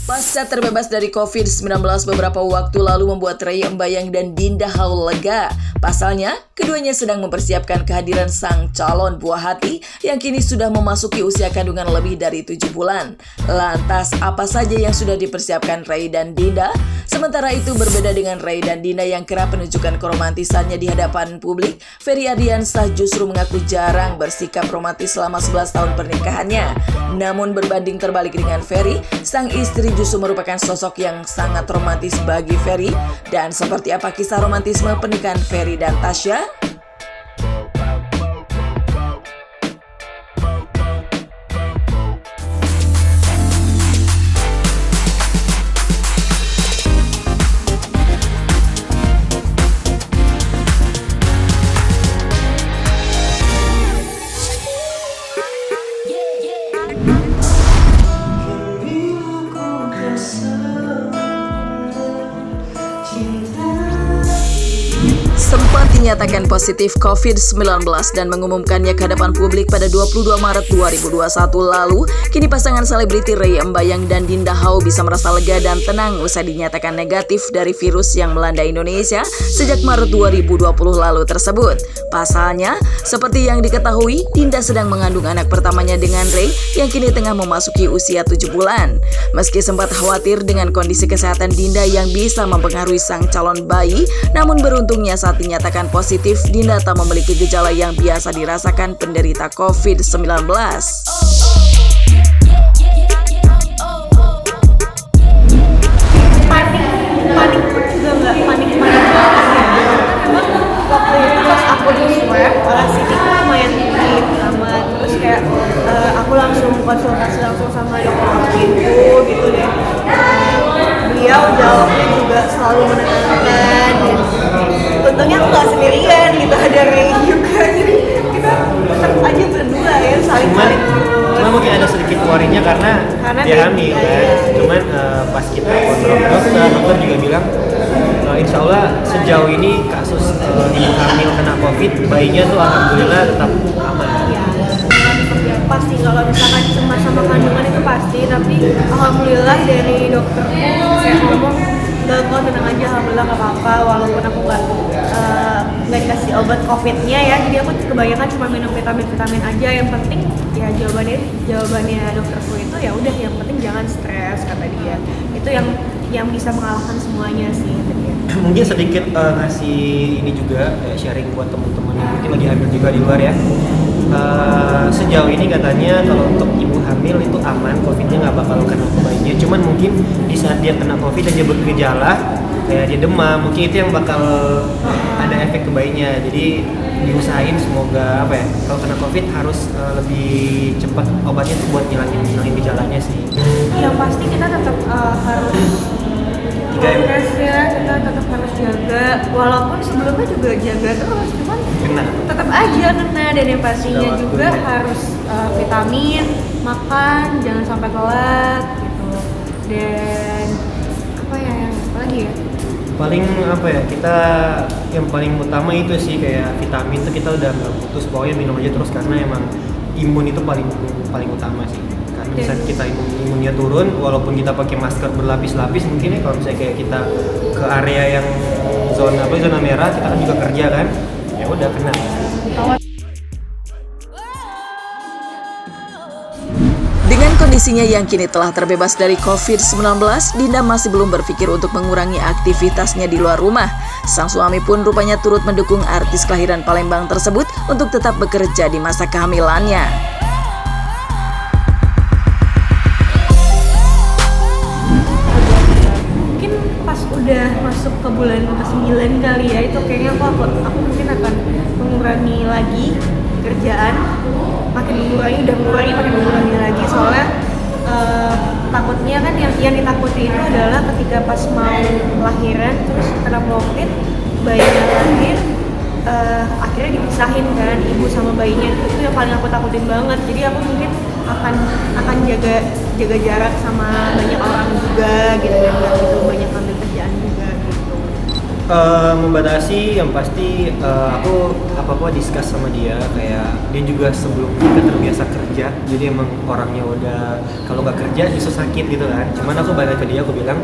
Pasca terbebas dari COVID-19 beberapa waktu lalu membuat Ray Embayang dan Dinda Hau lega. Pasalnya, keduanya sedang mempersiapkan kehadiran sang calon buah hati yang kini sudah memasuki usia kandungan lebih dari 7 bulan. Lantas, apa saja yang sudah dipersiapkan Ray dan Dinda? Sementara itu berbeda dengan Ray dan Dinda yang kerap menunjukkan keromantisannya di hadapan publik, Ferry Ardiansah justru mengaku jarang bersikap romantis selama 11 tahun pernikahannya. Namun berbanding terbalik dengan Ferry, sang istri justru merupakan sosok yang sangat romantis bagi Ferry. Dan seperti apa kisah romantisme pernikahan Ferry dan Tasya? Sempat dinyatakan positif COVID-19 dan mengumumkannya ke hadapan publik pada 22 Maret 2021 lalu, kini pasangan selebriti Ray Embayang dan Dinda Hau bisa merasa lega dan tenang usai dinyatakan negatif dari virus yang melanda Indonesia sejak Maret 2020 lalu tersebut. Pasalnya, seperti yang diketahui, Dinda sedang mengandung anak pertamanya dengan Ray yang kini tengah memasuki usia 7 bulan. Meski sempat khawatir dengan kondisi kesehatan Dinda yang bisa mempengaruhi sang calon bayi, namun beruntungnya saat dinyatakan positif, Dinda tak memiliki gejala yang biasa dirasakan penderita COVID-19. Panik pun juga nggak panik emang waktu itu pas aku di swab CT-nya lumayan tinggi pertama, terus kayak aku langsung konsultasi langsung sama dokter ibu gitu deh. Beliau jawabnya juga selalu menenangkan dan untungnya aku nggak sendirian gitu, ada Ray juga, jadi kita tetap aja berdua ya saling Cuma mungkin ada sedikit worry-nya karena dia hamil kan. Cuman pas kita kontrol dokter juga bilang insya Allah sejauh ini kasus ibu hamil kena COVID, bayinya tuh alhamdulillah tetap aman. Ya, pasti kalau misalkan cemas sama kandungan itu pasti, tapi alhamdulillah dari dokter saya ngomong gak kok, tenang aja, alhamdulillah gak apa-apa, walaupun aku gak dikasih obat COVID-nya ya, jadi aku kebanyakan cuma minum vitamin aja. Yang penting ya jawabannya dokterku itu ya udah, yang penting jangan stres kata dia, itu yang bisa mengalahkan semuanya sih kata dia. Mungkin sedikit ngasih ini juga sharing buat teman-teman yang mungkin lagi hamil juga di luar ya. Sejauh ini katanya kalau untuk ibu hamil itu aman, COVID-nya nggak bakal kena ke bayinya. Cuman mungkin di saat dia kena COVID dan dia bergejala kayak dia demam, mungkin itu yang bakal ada efek ke bayinya. Jadi diusahain semoga kalau kena COVID harus lebih cepat obatnya tuh buat ngilangin gejalanya sih. Yang pasti kita tetap harus progres ya, kita tetap harus jaga, walaupun sebelumnya juga jaga terus, cuman tetap aja kena. Dan yang pastinya juga harus vitamin, makan, jangan sampai telat gitu. Dan apa lagi ya? Paling kita yang paling utama itu sih kayak vitamin tuh kita udah nggak putus, pokoknya minum aja terus karena emang imun itu paling utama sih. Karena misalnya kita imunnya turun, walaupun kita pakai masker berlapis-lapis, mungkin ya kalau misalnya kayak kita ke area yang zona merah, kita kan juga kerja kan, ya udah kena. Dengan kondisinya yang kini telah terbebas dari COVID-19, Dinda masih belum berpikir untuk mengurangi aktivitasnya di luar rumah. Sang suami pun rupanya turut mendukung artis kelahiran Palembang tersebut untuk tetap bekerja di masa kehamilannya. Mungkin pas udah masuk ke bulan ke-9 kali ya, itu kayaknya aku mungkin akan mengurangi lagi kerjaan, makin mengurangi lagi, soalnya takutnya kan yang ditakuti itu adalah ketika pas mau lahiran terus kena COVID, bayinya lahir akhirnya dipisahin kan ibu sama bayinya, itu yang paling aku takutin banget. Jadi aku mungkin akan jaga jarak sama banyak orang juga gitu, dan gak gitu banyak ambil kerjaan juga gitu. Membatasi yang pasti aku apa-apa discuss sama dia, kayak dia juga sebelum kita terbiasa kerja, jadi emang orangnya udah kalau nggak kerja justru sakit gitu kan. Cuman aku balik ke dia, aku bilang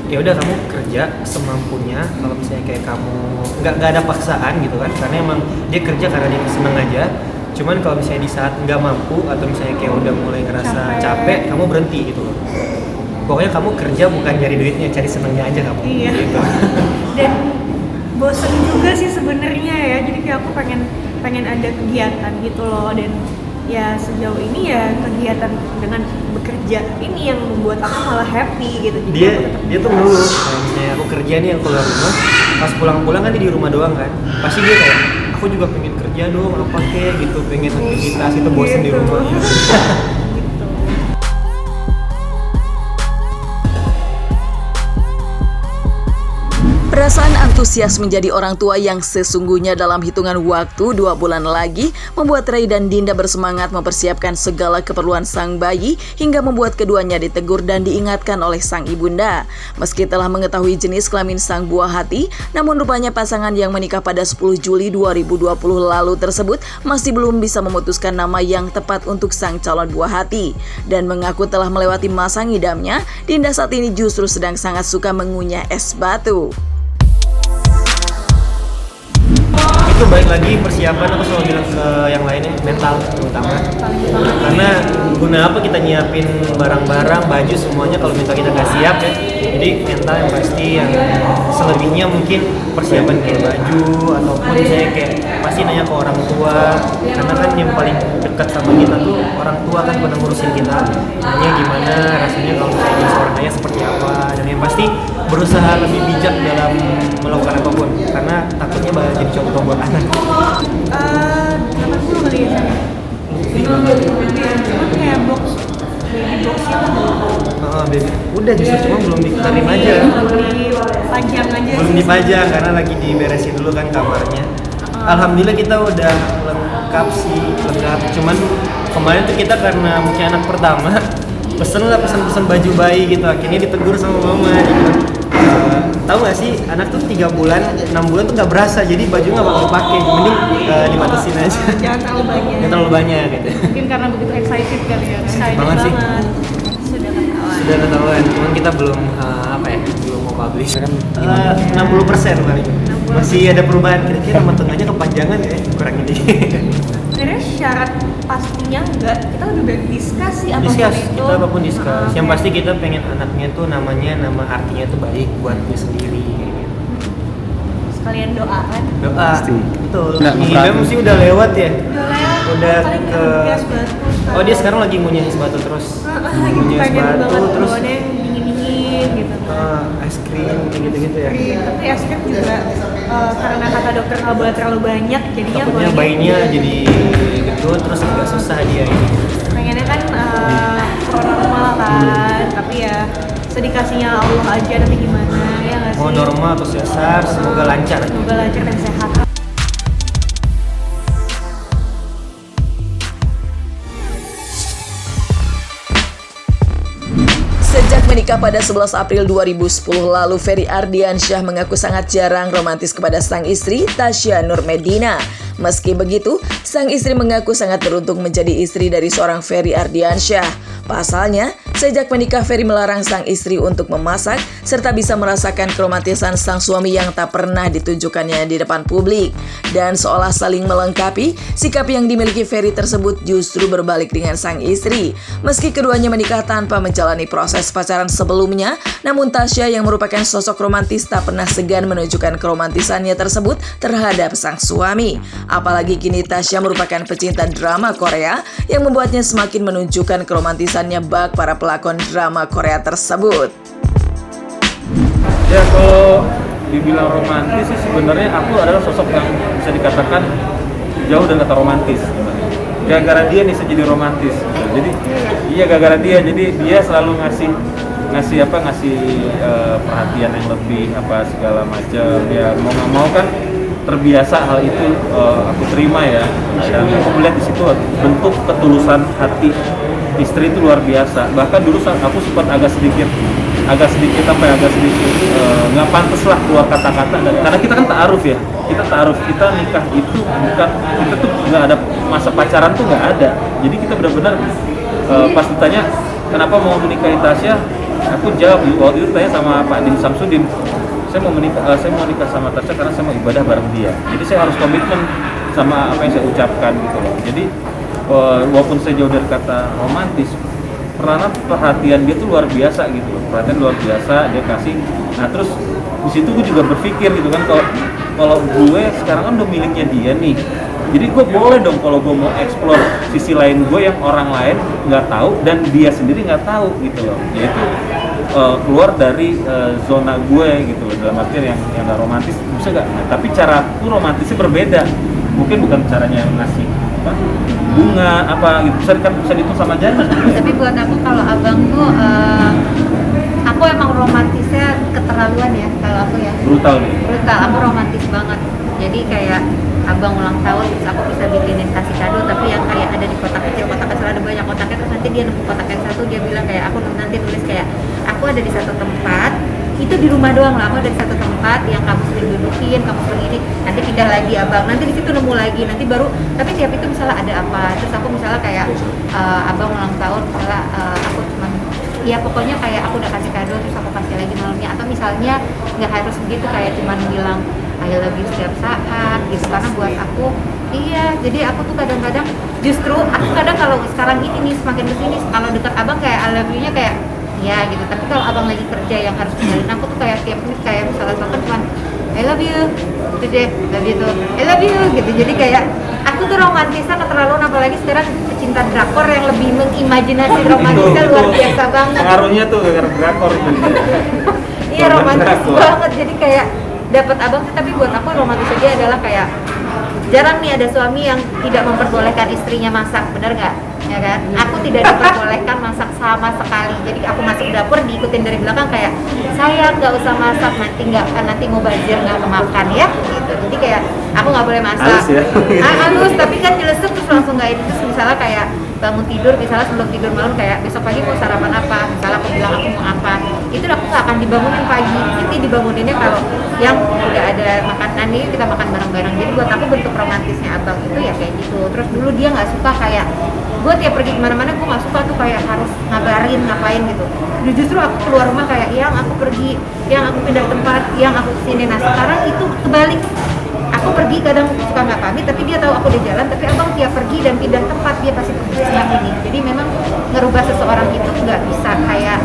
ya udah kamu kerja semampunya, kalau misalnya kayak kamu nggak ada paksaan gitu kan, karena emang dia kerja karena dia seneng aja. Cuman kalau misalnya di saat nggak mampu atau misalnya kayak udah mulai ngerasa capek kamu berhenti gitu loh. Pokoknya kamu kerja bukan cari duitnya, cari senengnya aja kamu. Iya. Gitu. Dan bosen juga sih sebenarnya ya, jadi kayak aku pengen ada kegiatan gitu loh. Dan ya sejauh ini ya kegiatan dengan bekerja ini yang membuat aku malah happy gitu. Jadi Dia tuh ngeluh, kayak misalnya aku kerja nih, aku keluar rumah, pas pulang-pulang kan dia di rumah doang kan, pasti dia kayak aku juga pengen kerja dong, apa kayak gitu, pengen aktivitas itu, bosen di Gitu. rumah. Gitu. Perasaan antusias menjadi orang tua yang sesungguhnya dalam hitungan waktu 2 bulan lagi membuat Ray dan Dinda bersemangat mempersiapkan segala keperluan sang bayi hingga membuat keduanya ditegur dan diingatkan oleh sang ibunda. Meski telah mengetahui jenis kelamin sang buah hati, namun rupanya pasangan yang menikah pada 10 Juli 2020 lalu tersebut masih belum bisa memutuskan nama yang tepat untuk sang calon buah hati. Dan mengaku telah melewati masa ngidamnya, Dinda saat ini justru sedang sangat suka mengunyah es batu. Itu balik lagi persiapan, aku selalu bilang ke yang lainnya, mental terutama. Karena guna apa kita nyiapin barang-barang, baju semuanya kalau mental kita nggak siap ya. Jadi mental yang pasti, yang selebihnya mungkin persiapan kayak baju ataupun misalnya kayak pasti nanya ke orang tua, karena kan yang paling dekat sama kita tuh orang tua kan, pernah ngurusin kita, nanya gimana rasanya kalau misalnya jadi seorang ayah seperti apa, dan yang pasti berusaha lebih bijak dalam melakukan apapun, karena takutnya bakal jadi contoh buat anak. 80 kali ya saya. Cuman kayak baby boxnya Baby. Udah justru cuma belum dikeluarin aja. dipajang aja. Belum dipajang karena lagi diberesin dulu kan kamarnya. Alhamdulillah kita udah lengkap sih, lengkap. Cuman kemarin tuh kita karena mungkin anak pertama, pesen baju bayi gitu, akhirnya ditegur sama mama gitu. Tahu gak sih, anak tuh 3 bulan, 6 bulan tuh nggak berasa, jadi baju nggak bakal pakai, mending dibatasin aja. Jangan terlalu banyak. Jangan terlalu banyak gitu. Mungkin karena begitu excited kali ya. Excited Banget sih. Sudah ketahuan. Sudah ketahuan, cuman kita belum belum mau publish kan. 60% paling. Masih ada perubahan, kira-kira nomor tengahnya kepanjangan ya, kurang ini. Sebenarnya syarat pastinya enggak, kita udah discuss sih apapun Discuss, itu. kita apapun discuss. Yang pasti kita pengen anaknya tuh nama artinya tuh baik buat dia sendiri kayak gitu. Sekalian doa kan. Doa. Pasti. Betul. Nggak Ngidam memperhati. mesti udah lewat ya. Udah Paling ke es batu. Oh, dia sekarang lagi ngunyah es batu terus. lagi Ngunyah es pengen batu banget terus bawaannya yang dingin-dingin gitu. es krim kayak gitu-gitu ya. Tapi es krim juga karena kata dokter nggak boleh terlalu banyak, jadinya Takutnya bayinya jadi gendut terus agak susah dia ini. pengennya kan normal kan, tapi ya sedikasinya Allah aja, nanti gimana ya nggak sih? Mau normal atau sesar, semoga lancar. Semoga lancar dan sehat. Sejak menikah pada 11 April 2010 lalu, Ferry Ardiansyah mengaku sangat jarang romantis kepada sang istri, Tasya Nur Medina. Meski begitu, sang istri mengaku sangat beruntung menjadi istri dari seorang Ferry Ardiansyah. Pasalnya, sejak menikah Ferry melarang sang istri untuk memasak, serta bisa merasakan keromantisan sang suami yang tak pernah ditunjukkannya di depan publik. Dan seolah saling melengkapi, sikap yang dimiliki Ferry tersebut justru berbalik dengan sang istri. Meski keduanya menikah tanpa menjalani proses pacaran sebelumnya, namun Tasya yang merupakan sosok romantis tak pernah segan menunjukkan keromantisannya tersebut terhadap sang suami. Apalagi kini Tasya merupakan pecinta drama Korea yang membuatnya semakin menunjukkan keromantisannya bak para pelakon drama Korea tersebut. Ya kalau dibilang romantis sih sebenarnya aku adalah sosok yang bisa dikatakan jauh dan kata romantis. Gara-gara dia nih saya jadi romantis. Jadi iya gara-gara dia, jadi dia selalu ngasih perhatian yang lebih apa segala macam. Ya mau nggak mau kan terbiasa hal itu aku terima ya. Dan aku melihat di situ bentuk ketulusan hati istri itu luar biasa. Bahkan dulu aku sempat agak sedikit agak sedikit nggak pantas lah keluar kata-kata, karena kita kan ta'aruf ya, kita nikah itu bukan, kita tuh nggak ada masa pacaran tuh nggak ada. Jadi kita benar-benar pas ditanya kenapa mau menikahi Tasya, aku jawab waktu itu tanya sama Pak Din Samsudin, saya mau nikah sama Tasya karena saya mau ibadah bareng dia. Jadi saya harus komitmen sama apa yang saya ucapkan gitu loh. Jadi walaupun saya jauh dari kata romantis, perhatian dia tuh luar biasa gitu loh. Perhatian luar biasa dia kasih. Nah terus di situ gue juga berpikir gitu kan, kalau gue sekarang kan udah miliknya dia nih. Jadi gue boleh dong kalau gue mau explore sisi lain gue yang orang lain nggak tahu dan dia sendiri nggak tahu gitu loh. Yaitu keluar dari zona gue gitu loh, dalam artian yang nggak romantis bisa nggak? Nah, tapi cara aku romantisnya berbeda. Mungkin bukan caranya ngasih bunga apa gitu, bisa dihitung sama jana. Tapi buat aku kalau abang tuh aku emang romantisnya keterlaluan ya kalau aku ya. Brutal nih. Brutal, aku romantis banget. Jadi kayak abang ulang tahun terus aku bisa bikinin kasih kado, tapi yang kayak ada di kotak kecil ada banyak kotaknya, terus nanti dia nemu kotak yang satu, dia bilang kayak aku nanti tulis kayak aku ada di satu tempat, itu di rumah doang lah, aku ada di satu tempat yang kamu sering dudukin, kamu sering ini, nanti pindah lagi abang, nanti di situ nemu lagi, nanti baru, tapi tiap itu misalnya ada apa, terus aku misalnya kayak abang ulang tahun, misalnya aku cuma ya pokoknya kayak aku udah kasih kado terus aku kasih lagi malamnya, atau misalnya nggak harus begitu, kayak cuman bilang I love you setiap saat gitu, karena buat aku iya, jadi aku tuh kadang-kadang justru aku kadang kalau sekarang ini nih semakin kesini kalau deket abang kayak I love you-nya kayak ya gitu, tapi kalau abang lagi kerja yang harus tinggalin aku tuh kayak tiap menit kayak misalnya bahkan cuman I love you gitu deh, love you tuh I love you gitu, jadi kayak aku tuh romantisnya keterlaluan, apalagi sekarang pecinta drakor yang lebih mengimajinasi romantisnya luar biasa banget. Pengaruhnya tuh gara-gara drakor itu. Iya romantis banget, jadi kayak dapat abang tuh, tapi buat aku romantis aja adalah kayak jarang nih ada suami yang tidak memperbolehkan istrinya masak, bener nggak? Ya kan? Aku tidak diperbolehkan masak sama sekali. Jadi aku masuk dapur diikutin dari belakang kayak saya nggak usah masak, nanti mau bazir nggak kemakan ya gitu. Jadi kayak aku nggak boleh masak. Halus ya? Halus, tapi kan nyelesep terus langsung nggak ini, terus misalnya kayak bangun tidur, misalnya sebelum tidur malam kayak besok pagi mau sarapan apa, misalnya aku bilang aku mau apa, itu aku nggak akan dibangunin pagi, nanti dibanguninnya kalau yang udah ada makanan nih kita makan bareng-bareng. Jadi buat aku bentuk romantisnya abang itu ya kayak gitu. Terus dulu dia nggak suka kayak gue tiap pergi kemana-mana gue nggak suka tuh kayak harus ngabarin ngapain gitu. Justru aku keluar rumah kayak yang aku pergi, yang aku pindah tempat, yang aku kesini. Nah sekarang itu kebalik. Aku pergi kadang suka nggak pamit, tapi dia tahu aku udah jalan. Tapi abang tiap pergi dan pindah tempat dia pasti pergi siang ini. Jadi memang ngerubah seseorang itu nggak bisa kayak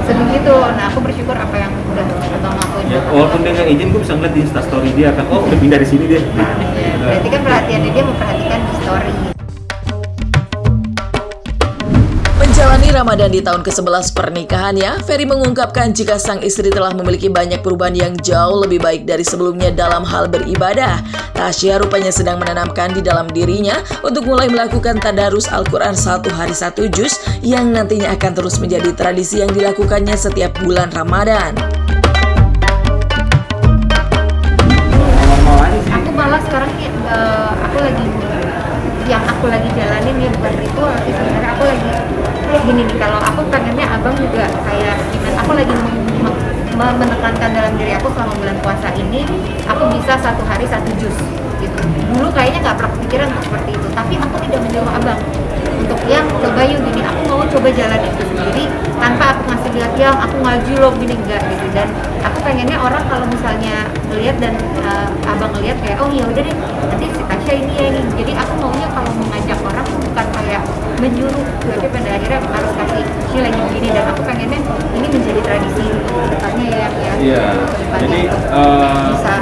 sebegitu. Nah aku bersyukur apa yang udah abang lakuin. Ya, walaupun dia nggak izin, gue bisa ngeliat di Instastory dia kan, oh udah pindah di sini deh. Ya, berarti kan perhatiannya dia memperhatikan di story. Menjalani Ramadan di tahun ke-11 pernikahannya, Ferry mengungkapkan jika sang istri telah memiliki banyak perubahan yang jauh lebih baik dari sebelumnya dalam hal beribadah. Tasya rupanya sedang menanamkan di dalam dirinya untuk mulai melakukan tadarus Al-Quran 1 hari 1 juz yang nantinya akan terus menjadi tradisi yang dilakukannya setiap bulan Ramadan. Aku malah sekarang nih, aku lagi jalanin ya bukan ritual sih sebenarnya, aku lagi gini nih, kalau aku pengennya abang juga kayak aku lagi menekankan dalam diri aku selama bulan puasa ini aku bisa 1 hari 1 juz gitu. Dulu kayaknya nggak pernah kepikiran untuk seperti itu, tapi aku tidak menyuruh abang untuk yang coba yuk gini, aku mau coba jalan itu sendiri tanpa aku ngasih lihat yang aku ngaji loh gini, enggak gitu. Dan aku pengennya orang kalau misalnya melihat dan abang ngelihat kayak oh ya udah deh nanti si Tasya ini ya ini, jadi aku maunya kalau mengajak orang bukan kayak menyuruh, tapi pada akhirnya harus kasih nilai yang begini, dan aku pengennya ini menjadi tradisi depannya ya. Iya, jadi bisa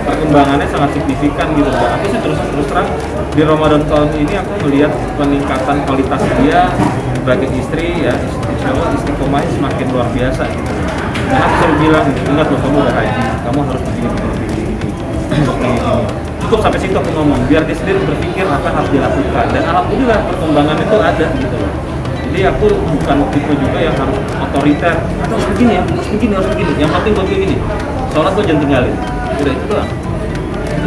perkembangannya sangat signifikan gitu. Aku sih terus terang di Ramadan tahun ini aku melihat peningkatan kualitas dia sebagai istri ya, insya Allah istiqomahnya semakin luar biasa gitu. Dan aku selalu bilang, ingat loh kamu udah haji, kamu harus begini. Cukup sampai situ aku ngomong, biar dia sendiri berpikir apa yang harus dilakukan. Dan alhamdulillah perkembangan itu ada gitu loh. Jadi aku bukan tipe juga yang harus otoriter, harus begini ya, harus begini. Yang penting gue begini. Sholat gue jangan tinggalin. Udah itu doang.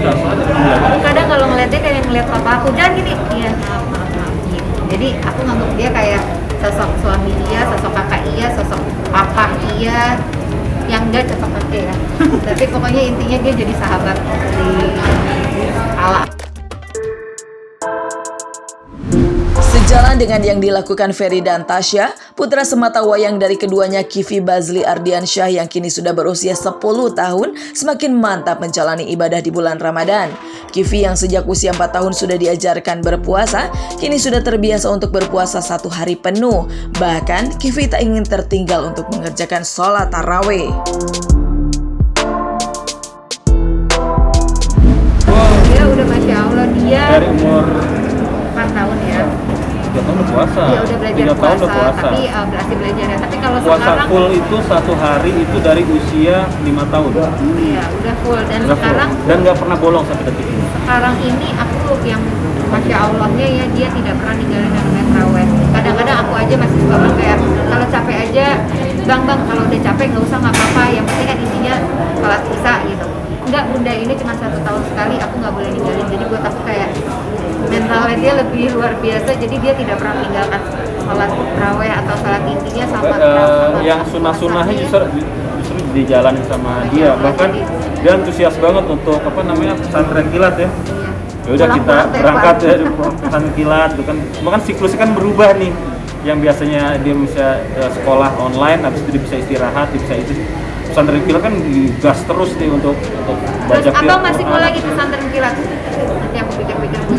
Sholat jangan tinggalin. aku kadang kalau ngeliat dia kayak ngeliat papa aku, jangan gini, iya maaf gitu. Jadi aku nganggep dia kayak sosok suami iya, sosok kakak iya, sosok papa iya, yang enggak cocok pakai ya. Tapi pokoknya intinya dia jadi sahabat di Allah. Sejalan dengan yang dilakukan Ferry dan Tasya, putra semata wayang dari keduanya Kivi Bazli Ardiansyah yang kini sudah berusia 10 tahun semakin mantap menjalani ibadah di bulan Ramadan. Kivi yang sejak usia 4 tahun sudah diajarkan berpuasa, kini sudah terbiasa untuk berpuasa 1 hari penuh. Bahkan Kivi tak ingin tertinggal untuk mengerjakan sholat tarawih. Dia udah Masya Allah, dia Dari umur 4 tahun ya. 3 tahun udah puasa. Dia udah belajar 3 tahun udah puasa, puasa. tapi masih belajar ya. Tapi kalau Puasa sekarang full itu 1 hari itu dari usia 5 tahun. iya udah full dan Udah full. sekarang Dan nggak pernah bolong sampai detik ini. sekarang ini aku yang Masya Allahnya ya, dia tidak pernah ninggalin namanya terawih. Kadang-kadang aku aja masih suka banget kayak kalau capek aja, bang kalau udah capek nggak usah, nggak apa-apa, yang penting kan intinya sholat isya gitu. Enggak bunda, ini cuma 1 tahun sekali, aku nggak boleh ninggalin. Jadi buat aku kayak mentalnya dia lebih luar biasa, jadi dia tidak pernah meninggalkan sholat terawih atau sholat intinya sama Yang sunnah-sunnahnya justru dijalanin sama dia. Bahkan dia antusias banget untuk pesantren kilat ya. Ya udah kita Pulang-pulang berangkat tepat. ya di pesantren kilat itu kan. Bahkan siklusnya kan berubah nih. Yang biasanya dia bisa sekolah online, habis itu dia bisa istirahat, dia bisa itu. Pesantren kilat kan digas terus nih untuk baca Terus abang masih mau Quran. lagi pesantren kilat? Nanti aku pikir-pikir dulu.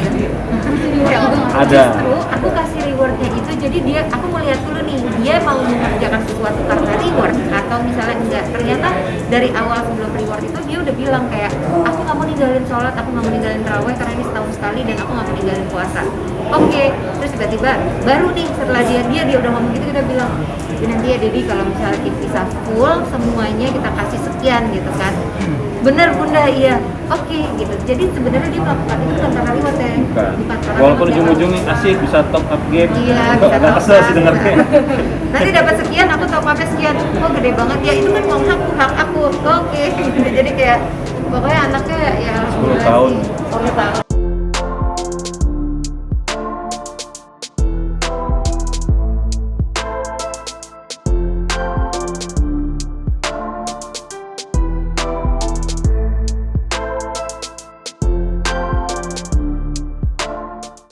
Ya, Ada. Justru aku kasih rewardnya itu, jadi aku mau lihat dulu nih, dia mau mengerjakan sesuatu karena reward atau misalnya enggak. Ternyata dari awal sebelum reward itu dia udah bilang kayak, aku nggak mau ninggalin sholat, aku nggak mau ninggalin terawih karena ini setahun sekali dan aku nggak mau ninggalin puasa. Oke, terus tiba-tiba baru nih setelah dia udah ngomong gitu, kita bilang nanti ya Dedi, kalau misalnya kita bisa full semuanya kita kasih sekian gitu kan. Bener bunda, iya, oke gitu. Jadi sebenarnya dia melakukan itu bukan karena reward ya. Bukan. Bukan karena Walaupun reward. ujung-ujungnya asik bisa top up game. Iya, bisa Agak top kesel up. sih dengarnya. Nanti dapat sekian, aku top up sekian. Oh gede banget ya, itu kan uang hak aku. Oke. Jadi kayak pokoknya anaknya ya 10 tahun. 10 tahun.